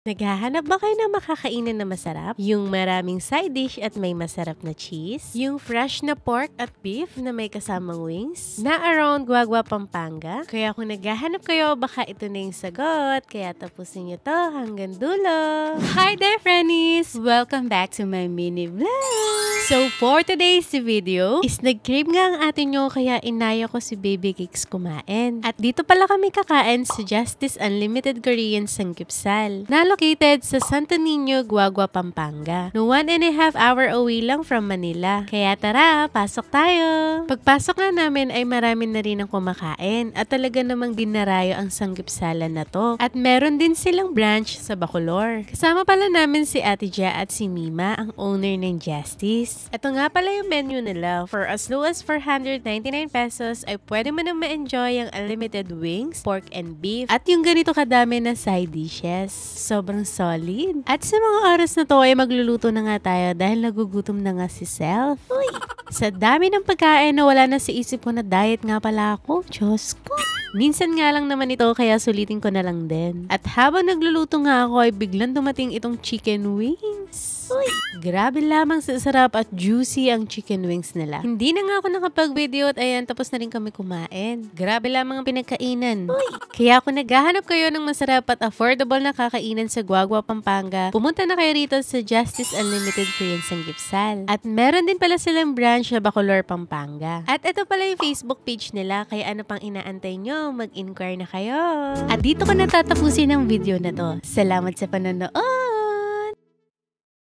Naghahanap ba kayo ng makakainan na masarap? Yung maraming side dish at may masarap na cheese? Yung fresh na pork at beef na may kasamang wings? Na around Guagua, Pampanga? Kaya kung naghahanap kayo, baka ito na yung sagot. Kaya tapusin nyo to hanggang dulo. Hi there, friendies! Welcome back to my mini vlog! So, for today's video, is nag-crave nga ang atin nyo kaya inaya ko si Baby Cakes kumain. At dito pala kami kakain sa Justice Unlimited Korean Samgyeopsal na located sa Santo Niño, Guagua, Pampanga. No 1.5 hour away lang from Manila. Kaya tara, pasok tayo! Pagpasok nga namin ay marami na rin ang kumakain at talaga namang dinarayo ang Samgyeopsalan na to. At meron din silang branch sa Bacolor. Kasama pala namin si Ate Ja at si Mima, ang owner ng Justice. Ito nga pala yung menu nila. For as low as 499 pesos ay pwede mo nang ma-enjoy ang unlimited wings, pork and beef, at yung ganito kadami na side dishes. Sobrang solid. At sa mga oras na to ay magluluto na nga tayo dahil nagugutom na nga si Self. Uy! Sa dami ng pagkain na wala na sa isip ko na diet nga pala ako. Diyos ko. Minsan nga lang naman ito kaya sulitin ko na lang din. At habang nagluluto nga ako ay biglang dumating itong chicken wings. Uy! Grabe lamang sa sarap at juicy ang chicken wings nila. Hindi na nga ako nakapag-video at ayan, tapos na rin kami kumain. Grabe lamang ang pinagkainan. Uy! Kaya kung naghahanap kayo ng masarap at affordable na kakainan sa Guagua, Pampanga, pumunta na kayo rito sa Justice Unlimited Korean Samgyeopsal. At meron din pala silang branch sa Bacolor, Pampanga. At ito pala yung Facebook page nila, kaya ano pang inaantay nyo, mag-inquire na kayo. At dito ko natatapusin ang video na to. Salamat sa panonood!